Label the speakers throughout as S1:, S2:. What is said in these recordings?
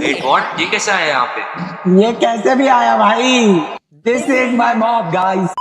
S1: Wait what, ये कैसे आया यहाँ पे?
S2: ये कैसे भी आया भाई? This is my mob guys.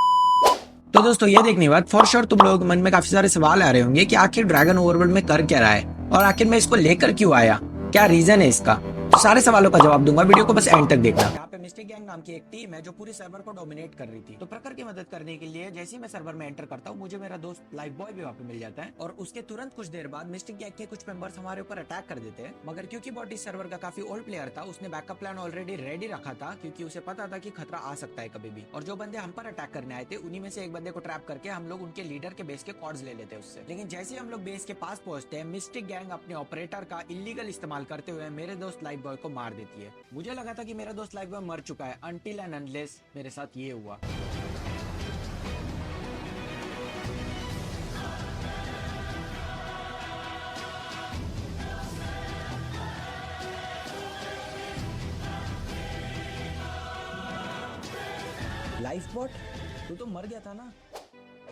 S3: तो दोस्तों ये देखने के बाद फॉर श्योर तुम लोग मन में काफी सारे सवाल आ रहे होंगे कि आखिर ड्रैगन ओवरवर्ल्ड में कर क्या रहा है और आखिर मैं इसको लेकर क्यों आया, क्या रीजन है इसका। तो सारे सवालों का जवाब दूंगा, वीडियो को बस एंड तक देखना। यहाँ पे मिस्टिक गैंग नाम की एक टीम है जो पूरी सर्वर को डोमिनेट कर रही थी। तो प्रखर की मदद करने के लिए जैसे ही मैं सर्वर में एंटर करता हूँ मुझे मेरा दोस्त लाइफ बॉय भी वहाँ पे मिल जाता है और उसके तुरंत कुछ देर बाद मिस्टिक गैंग के कुछ मेंबर्स हमारे ऊपर अटैक कर देते हैं। मगर क्योंकि बॉट इस सर्वर का काफी ओल्ड प्लेयर था, उसने बैकअप प्लान ऑलरेडी रेडी रखा था क्योंकि उसे पता था कि खतरा आ सकता है कभी भी। और जो बंदे हम पर अटैक करने आए थे उन्हीं में से एक बंदे को ट्रैप करके हम लोग उनके लीडर के बेस के कॉर्ड्स ले लेते उससे। लेकिन जैसे ही हम लोग बेस के पास पहुंचते हैं मिस्टिक गैंग अपने ऑपरेटर का इलीगल इस्तेमाल करते हुए मेरे दोस्त लाइफ बॉय को मार देती है। मुझे लगा था कि मेरा दोस्त लाइफ बॉय मर चुका है अनटिल एंड अनलेस मेरे साथ ये हुआ। लाइफ बॉट, तू तो मर गया था ना।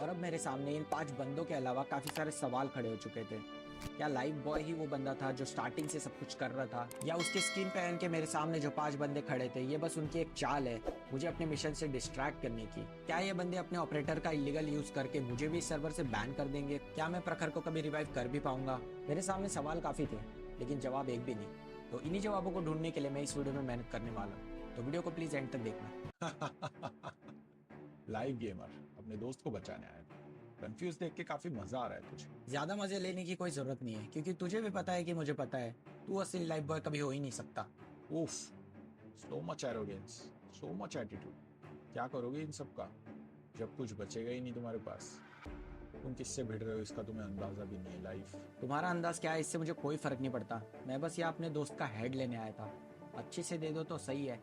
S3: और अब मेरे सामने इन 5 बंदों के अलावा काफी सारे सवाल खड़े हो चुके थे। क्या लाइफ बॉय ही वो बंदा था जो स्टार्टिंग से सब कुछ कर रहा था, या उसके स्क्रीन पे पहन के मेरे सामने जो 5 बंदे खड़े थे ये बस उनकी एक चाल है मुझे अपने मिशन से डिस्ट्रैक्ट करने की। क्या ये बंदे अपने ऑपरेटर का इलीगल यूज करके मुझे भी इस सर्वर से बैन कर देंगे? क्या मैं प्रखर को कभी रिवाइव कर भी पाऊंगा? मेरे सामने सवाल काफी थे लेकिन जवाब एक भी नहीं। तो इन्हीं जवाबों को ढूंढने के लिए मैं इस वीडियो में मेहनत करने वाला हूँ, तो वीडियो को प्लीज एंड तक देखना।
S4: लाइव गेमर अपने दोस्त को बचाने आया था। कंफ्यूज देख के काफी मजा आ रहा है तुझे।
S3: ज्यादा मजे लेने की कोई जरूरत नहीं है क्योंकि तुझे भी पता है कि मुझे पता है तू असली लाइफ बॉय कभी हो ही नहीं सकता।
S4: उफ, so much arrogance, so much attitude. क्या करोगे इन सब का जब कुछ बचेगा ही नहीं तुम्हारे पास? तुम किससे भिड़ रहे हो इसका तुम्हें अंदाजा भी नहीं है। लाइफ,
S3: तुम्हारा अंदाज क्या है इससे मुझे कोई फर्क नहीं पड़ता। मैं बस यहाँ अपने दोस्त का हेड लेने आया था। अच्छे से दे दो तो सही है,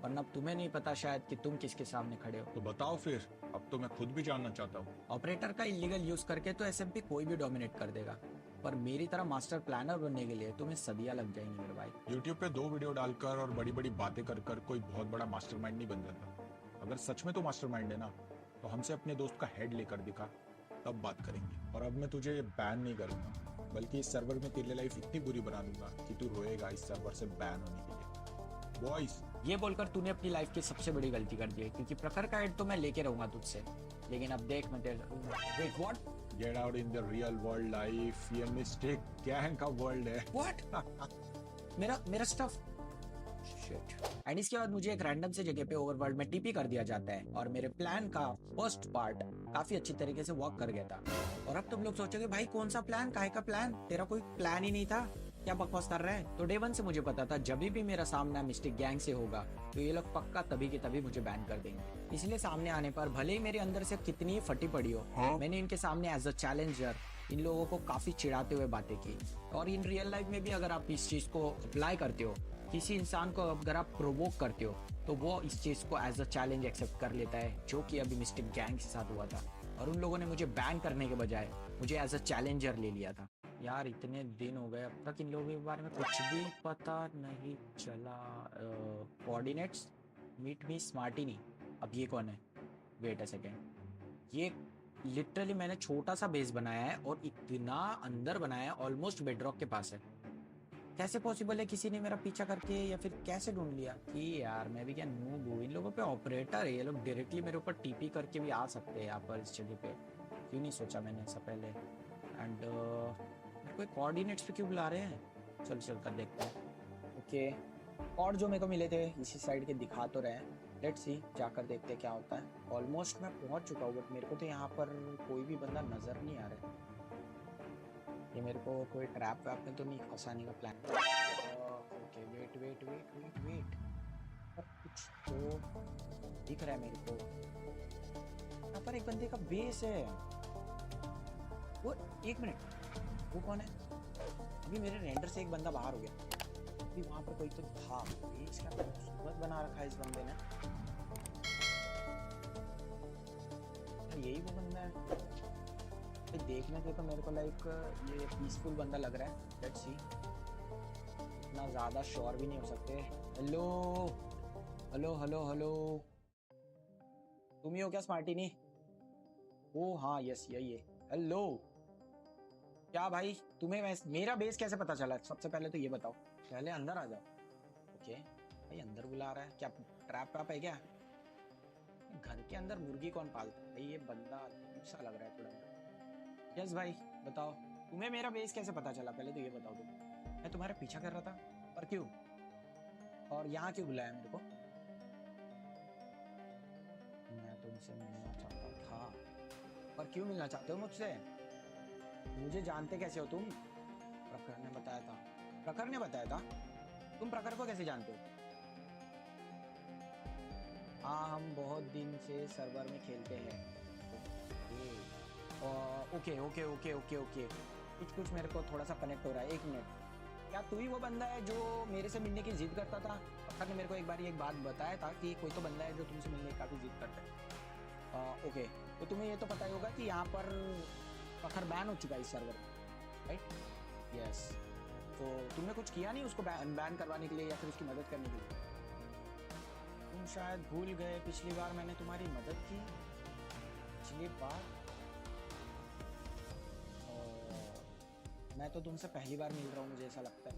S3: वरना अब तुम्हें नहीं पता शायद कि तुम किसके सामने खड़े हो।
S4: तो बताओ फिर, अब तो मैं खुद भी जानना चाहता हूँ।
S3: ऑपरेटर का इलीगल यूज करके तो एसएमपी कोई भी डोमिनेट कर देगा, पर मेरी तरह मास्टर प्लानर बनने के लिए तुम्हें सदियां लग जाएंगी मेरे भाई।
S4: यूट्यूब पे 2 वीडियो डालकर और बड़ी बड़ी बातें कर कर कोई बहुत बड़ा मास्टरमाइंड नहीं बन जाता। अगर सच में तो मास्टरमाइंड है ना, तो हमसे अपने दोस्त का हेड लेकर दिखा, तब बात करेंगे। और अब मैं तुझे बैन नहीं करूंगा, बल्कि इस सर्वर में तेरी लाइफ इतनी बुरी बना दूंगा कि तू रोएगा इस सर्वर से बैन होने के लिए। बॉयज,
S3: ये बोलकर तूने अपनी लाइफ की सबसे बड़ी गलती कर दी है क्योंकि प्रखर का हेड तो मैं लेके रहूंगा तुझसे, लेकिन अब देख मैं तेरे wait what
S4: get out in the real world life. ये मिस्टेक गैंग का वर्ल्ड है।
S3: व्हाट मेरा स्टफ शिट। एंड इसके बाद मुझे एक रैंडम से जगह पे ओवरवर्ल्ड में टीपी कर दिया जाता है और मेरे प्लान का फर्स्ट पार्ट काफी अच्छी तरीके से वर्क कर गया था। और अब तुम लोग सोचोगे भाई कौन सा प्लान, काहे का प्लान, तेरा कोई प्लान ही नहीं था, क्या बकवास कर रहा है? तो डे 1 से मुझे पता था जब भी मेरा सामना मिस्टिक गैंग से होगा तो ये लोग पक्का तभी के तभी मुझे बैन कर देंगे। इसलिए सामने आने पर भले ही मेरे अंदर से कितनी फटी पड़ी हो, मैंने इनके सामने एज अ चैलेंजर इन लोगों को काफी चिढ़ाते हुए बातें की। और इन रियल लाइफ में भी अगर आप इस चीज को अप्लाई करते हो, किसी इंसान को अगर आप प्रोवोक करते हो तो वो इस चीज को एज अ चैलेंज एक्सेप्ट कर लेता है, जो कि अभी मिस्टिक गैंग के साथ हुआ था। और उन लोगों ने मुझे बैन करने के बजाय मुझे एज अ चैलेंजर ले लिया था। यार इतने दिन हो गए अब तक इन लोगों के बारे में कुछ भी पता नहीं चला। Coordinates meet me Smartini. अब ये कौन है? वेट अ सेकेंड, ये लिटरली मैंने छोटा सा बेस बनाया है और इतना अंदर बनाया है, ऑलमोस्ट बेडरॉक के पास है। कैसे पॉसिबल है किसी ने मेरा पीछा करके या फिर कैसे ढूंढ लिया? कि यार मैं भी क्या नूब हूँ? इन लोगों पे ऑपरेटर है, ये लोग डायरेक्टली मेरे ऊपर टीपी करके भी आ सकते हैं यहाँ पर इस जगह पे। क्यों नहीं सोचा मैंने ऐसा पहले? एंड कोई कोऑर्डिनेट्स पे क्यों बुला रहे हैं? चल चल कर देखते हैं। ओके, और जो मेरे को मिले थे इसी साइड के दिखा तो रहे हैं। लेट्स सी, जाकर देखते हैं क्या होता है। ऑलमोस्ट मैं पहुंच चुका हूँ बट मेरे को तो यहाँ पर कोई भी बंदा नजर नहीं आ रहा है। ये मेरे को कोई ट्रैप वैप में तो नहीं फंसाने का plan? Okay wait wait wait wait wait, पर कुछ तो दिख रहा है मेरे को। यहाँ पर एक बंदे का बेस है। वो एक मिनट, वो कौन है? अभी मेरे रेंडर से एक बंदा बाहर हो गया, अभी वहां पर कोई तो था। बेस क्या खूबसूरत बना रखा है इस बंदे ने। यही वो बंदा है? देखने से तो मेरे को लाइक ये पीसफुल बंदा लग रहा है। लेट्स सी, इतना ज्यादा श्योर भी नहीं हो सकते। हेलो हेलो हेलो हेलो, तुम ही हो क्या स्मार्टिनी? ओ हाँ यस यही है। हेलो, क्या भाई तुम्हें मेरा बेस कैसे पता चला? सबसे पहले तो ये बताओ, पहले अंदर आ जाओ। ओके भाई अंदर बुला रहा है क्या? ट्रैप वैप है क्या? घर के अंदर मुर्गी कौन पालता है भाई? ये बंदा अजीब सा लग रहा है थोड़ा। यस भाई बताओ, तुम्हें मेरा बेस कैसे पता चला? पहले तो ये बताओ तुम। मैं तुम्हारा पीछा कर रहा था, पर क्यों? और यहाँ क्यों बुलाया मेरे को? मैं तुमसे मिलना चाहता था, पर क्यों मिलना चाहते हो मुझसे? मुझे जानते कैसे हो तुम? प्रखर ने बताया था। प्रखर ने बताया था? तुम प्रखर को कैसे जानते हो? हाँ हम बहुत दिन से सर्वर में खेलते हैं। Okay okay okay okay okay, कुछ मेरे को थोड़ा सा कनेक्ट हो रहा है। एक मिनट, क्या तू ही वो बंदा है जो मेरे से मिलने की जिद करता था? प्रखर ने मेरे को एक बार एक बात बताया था कि कोई तो बंदा है जो तुमसे मिलने की काफ़ी जिद करता है। ओके, तो तुम्हें ये तो पता ही होगा कि यहाँ पर प्रखर बैन हो चुका है इस सर्वर में, राइट? यस। तो तुमने कुछ किया नहीं उसको बैन करवाने के लिए या फिर उसकी मदद करने के लिए? तुम शायद भूल गए पिछली बार मैंने तुम्हारी मदद की। पिछली बार मैं तो तुमसे पहली बार मिल रहा हूँ, मुझे ऐसा लगता है।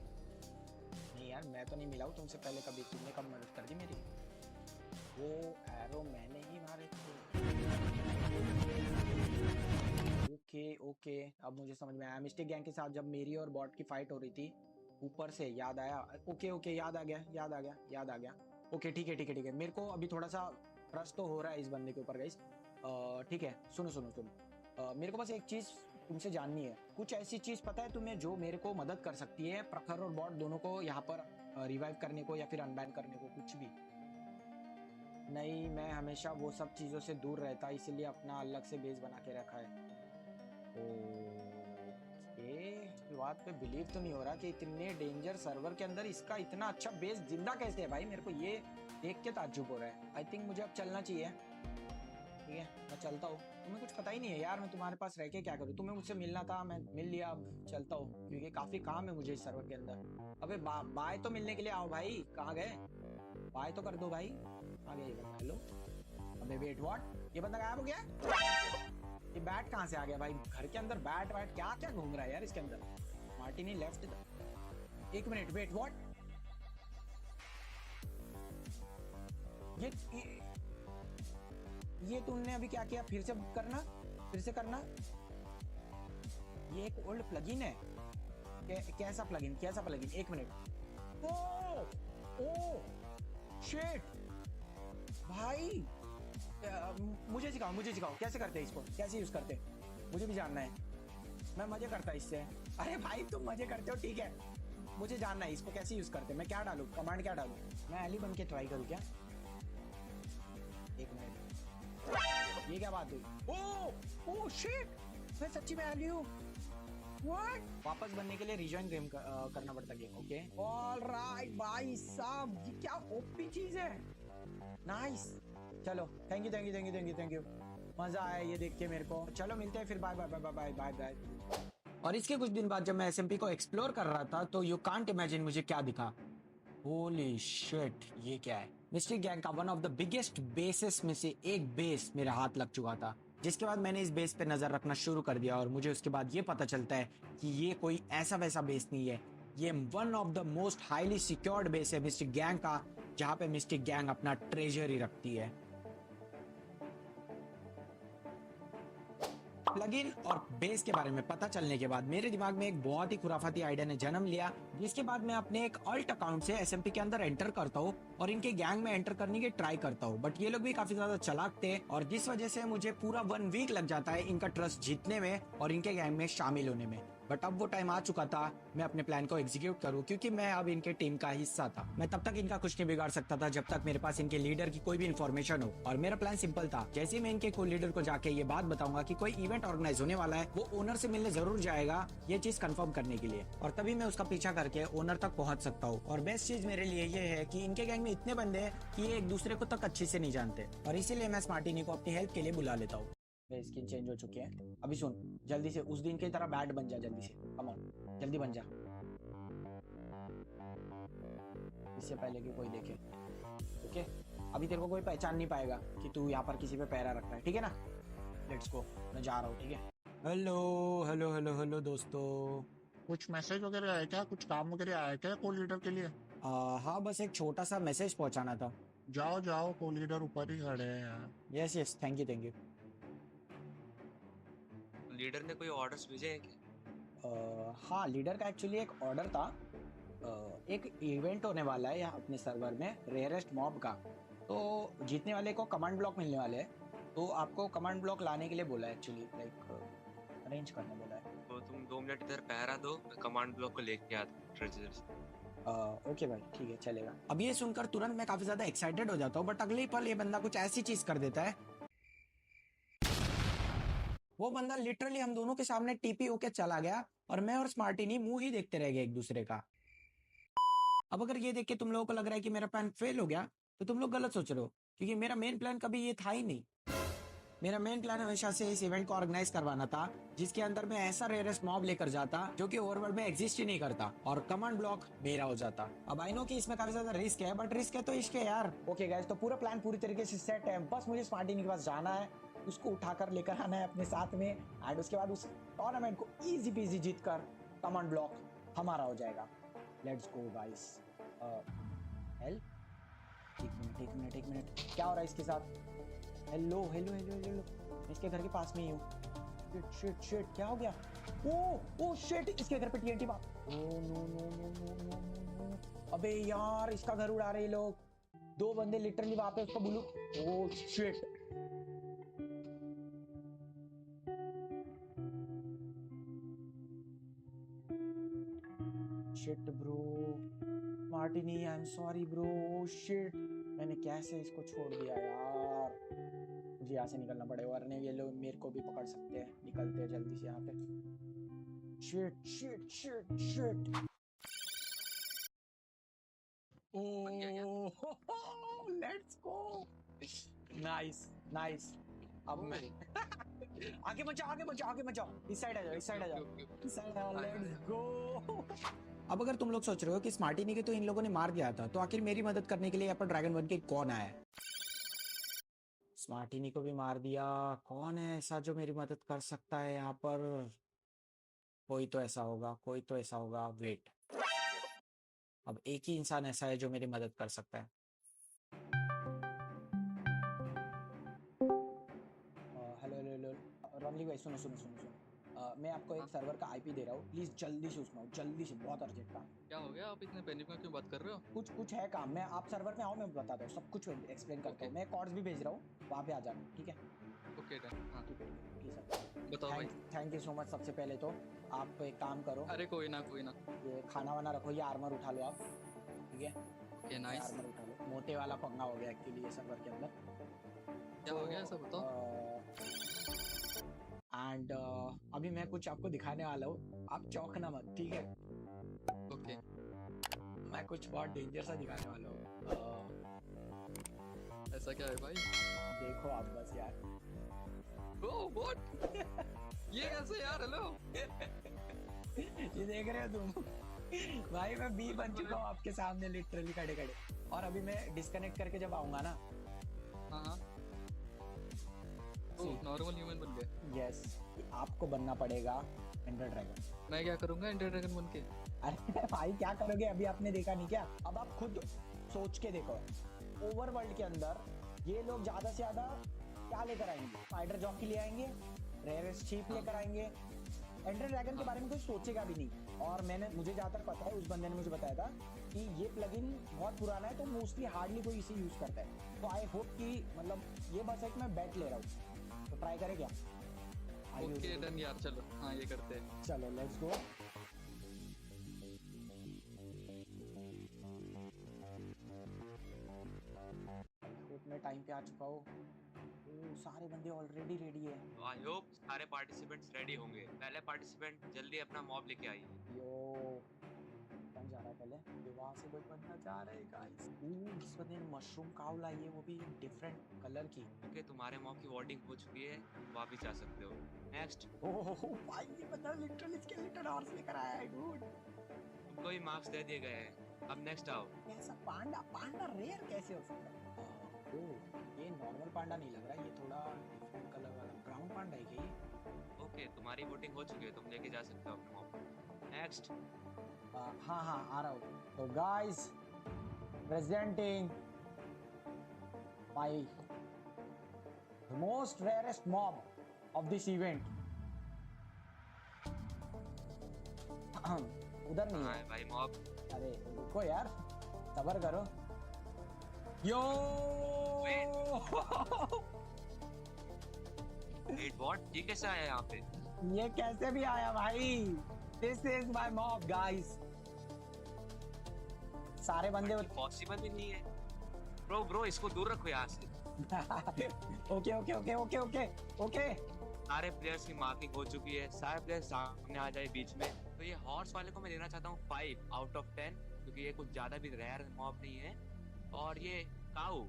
S3: नहीं यार मैं तो नहीं मिला हूँ तुमसे पहले कभी। तुमने कब मदद कर दी मेरी? वो एरो मैंने ही मारे थे। ओके ओके, अब मुझे समझ में आया। मिस्टेक गैंग के साथ जब मेरी और बॉट की फाइट हो रही थी, ऊपर से याद आया। ओके ओके, याद आ गया। ओके ठीक है। मेरे को अभी थोड़ा सा ट्रस्ट तो हो रहा है इस बंदे के ऊपर गाइस। ठीक है, सुनो। मेरे को बस एक चीज़ तुमसे जाननी है। कुछ ऐसी चीज़ पता है तुम्हें जो मेरे को मदद कर सकती है प्रखर और बॉट दोनों को यहाँ पर रिवाइव करने को या फिर अनबैन करने को? कुछ भी नहीं, मैं हमेशा वो सब चीज़ों से दूर रहता, इसीलिए अपना अलग से बेस बना के रखा है। ओके, बात पे बिलीव तो नहीं हो रहा कि इतने डेंजर सर्वर के अंदर इसका इतना अच्छा बेस जिंदा कैसे है भाई? मेरे को ये देख के ताज्जुब हो रहा है। आई थिंक मुझे अब चलना चाहिए। ठीक है मैं चलता हूँ। तुम्हें कुछ पता ही नहीं है यार मैं तुम्हारे पास रह के क्या करूँ? तुम्हें मुझसे मिलना था, मैं मिल लिया, अब चलता हूँ क्योंकि काफी काम है मुझे इस सर्वर के अंदर। अबे बाय तो मिलने के लिए आओ भाई, कहाँ गए? बाय तो कर दो भाई। आ गए ये बंदा। हेलो, अबे वेट व्हाट, ये बंदा गायब हो गया? ये बैट कहाँ से आ गया भाई? घर के अंदर बैट क्या घूम रहा है यार इसके अंदर? Martini left. एक मिनट, वेट व्हाट, ये तुमने अभी क्या किया? फिर से करना। ये एक ओल्ड प्लगइन है। कैसा प्लगइन? एक मिनट। ओ शिट भाई, मुझे सिखाओ कैसे करते हैं इसको, कैसे यूज करते हैं? मुझे भी जानना है, मैं मजे करता इससे। अरे भाई तुम मजे करते हो ठीक है, मुझे जानना है इसको कैसे यूज करते हैं। मैं क्या डालूं, कमांड क्या डालूं? मैं एली बन के ट्राई करूं क्या? एक मिनट, ये क्या बात हुई? ओ शिट, मैं सच्ची में एली हूँ। What? वापस बनने के लिए रिजॉइन गेम करना पड़ता है। ओके ऑलराइट भाई साहब, ये क्या ओपी चीज है। नाइस, चलो थैंक यू। मजा आया ये देख के मेरे को। चलो मिलते हैं फिर, बाय। और इसके कुछ दिन बाद जब मैं एसएमपी को एक्सप्लोर कर रहा था तो यू कांट इमेजिन मुझे क्या दिखा। होली शिट, ये क्या है? मिस्टिक गैंग का one of the biggest bases में से एक बेस मेरे हाथ लग चुका था, जिसके बाद मैंने इस बेस पे नजर रखना शुरू कर दिया और मुझे उसके बाद ये पता चलता है कि ये कोई ऐसा वैसा बेस नहीं है। ये one of the most highly secured base है मिस्टिक गैंग का, जहां पे मिस्टिक गैंग अपना ट्रेजर ही रखती है। प्लगइन और बेस के बारे में पता चलने के बाद मेरे दिमाग में एक बहुत ही खुराफाती आइडिया ने जन्म लिया, जिसके बाद मैं अपने एक अल्ट अकाउंट से एसएमपी के अंदर एंटर करता हूँ और इनके गैंग में एंटर करने की ट्राई करता हूँ। बट ये लोग भी काफी ज्यादा चालाक थे और जिस वजह से मुझे पूरा 1 वीक लग जाता है इनका ट्रस्ट जीतने में और इनके गैंग में शामिल होने में। बट अब वो टाइम आ चुका था मैं अपने प्लान को एग्जीक्यूट करूं, क्योंकि मैं अब इनके टीम का हिस्सा था। मैं तब तक इनका कुछ नहीं बिगाड़ सकता था जब तक मेरे पास इनके लीडर की कोई भी इन्फॉर्मेशन हो। और मेरा प्लान सिंपल था, जैसे ही मैं इनके को लीडर को जाके ये बात बताऊंगा कि कोई इवेंट ऑर्गेनाइज होने वाला है, वो ओनर से मिलने जरूर जाएगा ये चीज कंफर्म करने के लिए, और तभी मैं उसका पीछा करके ओनर तक पहुंच सकता हूँ। और बेस्ट चीज मेरे लिए ये है कि इनके गैंग में इतने बंदे हैं कि ये एक दूसरे को तक अच्छे से नहीं जानते, और इसीलिए मैं स्मार्टिनी को अपनी हेल्प के लिए बुला लेता हूँ। स्किन चेंज हो चुकी है। अभी सुन, जल्दी से उस दिन की तरह बैट बन जा, जल्दी से, कम ऑन जल्दी बन जा, इससे पहले कि कोई देखे। ओके, अभी तेरे को कोई पहचान नहीं पाएगा कि तू यहाँ पर किसी पे पैरा रख रहा है, ठीक है ना? लेट्स गो, मैं जा रहा हूँ, ठीक है? हेलो दोस्तों।
S5: कुछ मैसेज वगैरह आया क्या? कुछ काम वगैरह आया क्या को लीडर के लिए?
S3: हाँ बस एक छोटा सा मैसेज पहुंचाना था।
S5: जाओ जाओ, को लीडर ऊपर ही खड़े हैं यार।
S3: Yes yes, thank you thank you.
S1: Leader ने कोई ऑर्डर्स भेजे हैं क्या?
S3: हाँ, लीडर का एक्चुअली एक ऑर्डर था। एक इवेंट होने वाला है यहाँ अपने सर्वर में, रेयरेस्ट मॉब का। तो जीतने वाले को कमांड ब्लॉक मिलने वाले हैं, तो आपको कमांड ब्लॉक लाने के लिए बोला है, एक्चुअली लाइक अरेंज करने बोला है।
S1: तो तुम 2 मिनट इधर पहरा दो, मैं कमांड ब्लॉक को लेके आता हूँ ट्रेजर से।
S3: ओके भाई, ठीक है, चलेगा। अब ये सुनकर तुरंत मैं काफी ज्यादा एक्साइटेड हो जाता हूँ, बट अगले ही पल ये बंदा कुछ ऐसी चीज कर देता है। वो बंदा लिटरली हम दोनों के सामने टीपी होके चला गया, और मैं और स्मार्टिनी मुंह ही देखते रह गए एक दूसरे का। अब अगर ये देख के तुम लोगों को लग रहा है कि मेरा प्लान फेल हो गया, तो तुम लोग गलत सोच रहे हो, क्योंकि मेरा मेन प्लान कभी ये था ही नहीं। मेरा मेन प्लान हमेशा से इस इवेंट को ऑर्गेनाइज करवाना था, जिसके अंदर मैं ऐसा रेयरेस्ट मॉब लेकर जाता जो कि ओवरवर्ल्ड में एग्जिस्ट ही नहीं करता, और कमांड ब्लॉक मेरा हो जाता। अब आई नो कि इसमें काफी ज्यादा रिस्क है, बट रिस्क है तो इश्क है यार। ओके गाइस, तो पूरा प्लान पूरी तरीके से सेट है। बस मुझे स्मार्टिनी के पास जाना है, उसको उठाकर लेकर आना है अपने साथ में, एंड उसके बाद उस टूर्नामेंट को इजी पीजी जीत कर कमांड ब्लॉक हमारा हो जाएगा। Let's go guys. हेल्प, एक मिनट, क्या हो रहा है इसके साथ? हेलो हेलो हेलो हेलो, मैं इसके घर के पास में ही हूँ। शिट शिट शिट, क्या हो गया? ओ शिट, इसके घर पे टीएनटी बात। Oh no no no no no no no, अबे यार, इसका घर उड़ा रहे हैं लोग। 2 बंदे लिटरली वहां पे उसको blue. Oh shit, shit bro, Martini, I am sorry bro. Shit, मैंने कैसे इसको छोड़ दिया यार। मुझे यहाँ से निकलना पड़ेगा, वरना ये लोग मेरे को भी पकड़ सकते हैं। निकलते हैं जल्दी से यहाँ पे। Shit shit shit shit, oh let's go, nice nice. अब मैं आगे बचाओ, इस साइड आ जाओ, इस साइड आ जाओ, इस साइड आ, लेट्स गो। अब अगर तुम लोग सोच रहे हो कि स्मार्टिनी के तो इन लोगों ने मार दिया था, तो आखिर मेरी मदद करने के लिए यहाँ पर ड्रैगन बन के कौन आया है? स्मार्टिनी को भी मार दिया, कौन है ऐसा जो मेरी मदद कर सकता है यहाँ पर? कोई तो ऐसा होगा, वेट। अब एक ही इंसान ऐसा है जो मेरी मदद कर सकता है। हेलो हेलो हेलो, रॉनली भाई, सुनो सुनो सुनो सुनो, मैं आपको एक सर्वर का आईपी दे रहा हूँ, प्लीज जल्दी से उसमें आओ, जल्दी से, बहुत अर्जेंट काम।
S6: क्या हो गया? आप इतने पैनिक में क्यों बात कर रहे हो?
S3: कुछ है काम, मैं आप सर्वर में आओ, मैं बताता हूँ, सब कुछ एक्सप्लेन करता हूँ। मैं कॉर्ड्स भी भेज रहा हूँ, वहाँ पे आ जाना, ठीक है?
S6: Okay done. हाँ
S3: ठीक है सर।
S6: बताओ भाई।
S3: Thank you so much. सबसे पहले तो आप एक काम करो,
S6: अरे कोई ना।
S3: ये खाना वाना रखो, ये आर्मर उठा लो आप, ठीक है?
S6: Okay nice.
S3: आर्मर उठा लो, मोटे वाला पंगा हो गया एक्चुअली ये सर्वर के अंदर।
S6: क्या हो गया ऐसा बताओ।
S3: एंड अभी मैं कुछ आपको दिखाने वाला हूँ, आप चौंकना मत, ठीक है?
S6: ओके
S3: मैं कुछ बहुत डेंजर सा दिखाने वाला हूँ।
S6: ऐसा क्या है भाई?
S3: देखो आप बस यार।
S6: Oh what? ये कैसे यार? हेलो
S3: ये देख रहे हो तुम? भाई मैं बी बन चुका हूँ आपके सामने, लिटरली खड़े खड़े। और अभी मैं डिस्कनेक्ट करके जब आऊंगा ना,
S6: हाँ तो नॉर्मल ह्यूमन बन गए।
S3: यस, आपको बनना पड़ेगा एंडर ड्रैगन।
S6: मैं क्या करूंगा एंडर ड्रैगन बन के?
S3: अरे भाई क्या करोगे, अभी आपने देखा नहीं क्या? अब आप खुद सोच के देखो, ओवरवर्ल्ड के अंदर ये लोग ज्यादा से ज्यादा क्या लेकर आएंगे? स्पाइडर जॉकी ले आएंगे, रेयरेस्ट शीप लेकर आएंगे, एंडर ड्रैगन के बारे में कोई सोचेगा भी नहीं। और मुझे जहाँ तक पता है, उस बंदे ने मुझे बताया था कि ये प्लगइन बहुत पुराना है, तो मोस्टली हार्डली कोई इसे यूज करता है। तो आई होप कि मतलब ये बस एक मैं बैट ले रहा हूँ, तो ट्राई करें क्या?
S6: ओके डन यार, चलो हाँ ये करते हैं।
S3: चलो लेट्स गो। मैं टाइम पे आ चुका हूँ। सारे बंदे ऑलरेडी रेडी है।
S1: आई होप सारे पार्टिसिपेंट्स रेडी होंगे। पहले पार्टिसिपेंट जल्दी अपना मॉब लेके आइए।
S3: यो, कौन जा रहा है पहले? ये वहाँ से कोई बंदा जा रहा है गाइस। इस बंदे ने मशरूम काव लाई है, वो भी डिफरेंट कलर की।
S1: ओके, तुम्हारे मॉब की वोटिंग हो चुकी है, तुम वापस जा सकते हो। नेक्स्ट।
S3: ओह भाई, ये बंदा लिटरली स्केलेटन हॉर्स लेकर आया है, डूड।
S1: तुमको ही मार्क्स दे दिए गए हैं, अब नेक्स्ट आओ।
S3: ऐसा पांडा रेयर कैसे हो सकता है? ये नॉर्मल पांडा नहीं लग रहा, ये थोड़ा डिफरेंट कलर वाला ब्राउन पांडा है क्या ये?
S1: ओके, तुम्हारी वोटिंग हो चुकी है, तुम लेके जा सकते हो अपने मॉब। नेक्स्ट।
S3: हाँ आ रहा हूँ। तो guys presenting my the most rarest mob of this event. उधर नहीं
S1: हाँ
S3: है।
S1: भाई मॉब।
S3: अरे रुको यार, सबर करो। यो
S1: वेट व्हाट, ये कैसे आया यहाँ पे?
S3: ये कैसे भी आया भाई? This is my mob guys. सारे बंदे
S1: पॉसिबल ही नहीं है। ब्रो इसको दूर रखो यहाँ से।
S3: Okay okay okay okay okay okay.
S1: सारे प्लेयर्स की मार्किंग हो चुकी है, सारे प्लेयर्स सामने आ जाए बीच में। तो ये हॉर्स वाले को मैं देना चाहता हूँ 5 आउट ऑफ 10, क्योंकि ये कुछ ज्यादा भी रेयर मॉब नहीं है। और ये काऊ,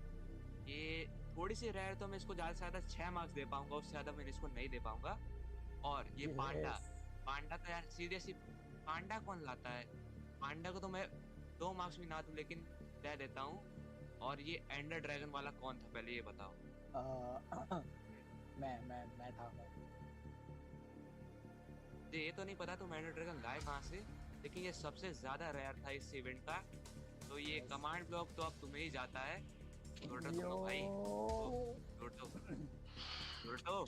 S1: ये थोड़ी सी रेयर, तो मैं इसको ज्यादा से ज्यादा 6 मार्क्स दे पाऊंगा, उससे ज्यादा मैं इसको नहीं दे पाऊंगा। और ये पांडा, पांडा तो यार सीरियसली, पांडा कौन लाता है? पांडा को तो मैं 2 मार्क्स भी ना दूं, लेकिन दे देता हूँ। और ये एंडर ड्रैगन वाला कौन था पहले ये बताओ?
S3: मैं था।
S1: ये तो नहीं पता तुम एंडर ड्रैगन लाए कहाँ से, लेकिन ये सबसे ज्यादा रेयर था इस इवेंट का। तो ये कमांड ब्लॉक तो अब तुम्हें ही जाता है। लूटो तुम भाई, लूटो।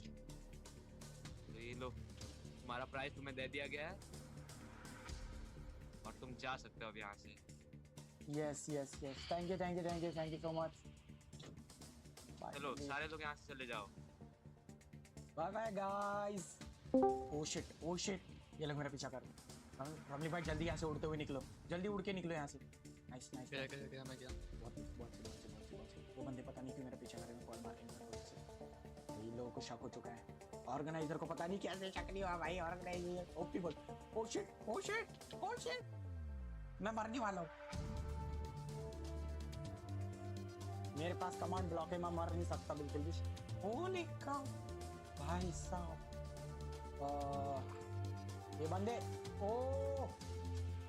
S1: तो ये लो, तुम्हारा प्राइस तुम्हें दे दिया गया है और तुम जा सकते हो अब यहाँ से।
S3: Yes yes yes, thank you so much.
S1: चलो सारे लोग यहाँ से चले जाओ।
S3: Bye bye guys. Oh shit, ये लोग मेरा पीछा कर रहे हैं। रमली भाई जल्दी यहाँ से उड़ते हुए निकलो, जल्दी उड़ के निकलो यहाँ से। Nice nice.
S6: क्या मैं क्या?
S3: बहुत वो बंदे पता नहीं क्यों मेरा पीछा कर रहे हैं, कॉल मारेंगे। ये लोगों को शक हो चुका है, ऑर्गेनाइजर को पता नहीं कैसे शक नहीं हुआ भाई। ऑर्गेनाइजर ओपी बोल। ओ शिट, मैं मरने वाला हूँ। मेरे पास कमांड ब्लॉक है, मैं मर नहीं सकता बिल्कुल भी। होली काऊ भाई साहब, ये बंदे, ओ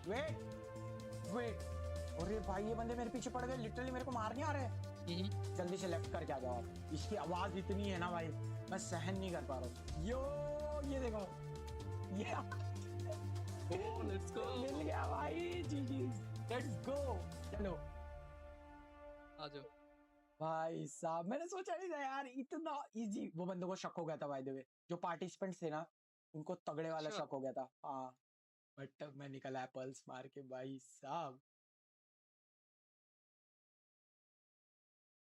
S3: वेट, अरे भाई ये बंदे मेरे पीछे पड़ गए, लिटरली मेरे को मारने आ रहे हैं। जल्दी से लेफ्ट करके आ जाओ आप। इसकी आवाज इतनी है ना भाई, मैं सहन नहीं कर पा रहा हूँ। यो ये देखो, ये
S6: Let's go.
S3: मिल गया भाई। जी लेट्स गो। चलो
S6: आ जाओ।
S3: भाई साहब, मैंने सोचा नहीं था यार इतना इजी। वो बंदों को शक हो गया था बाय द वे, जो पार्टिसिपेंट्स थे ना, उनको तगड़े वाला
S6: अच्छा।
S3: शक हो गया था। हाँ बट मैं निकला पल्स मार के भाई साहब।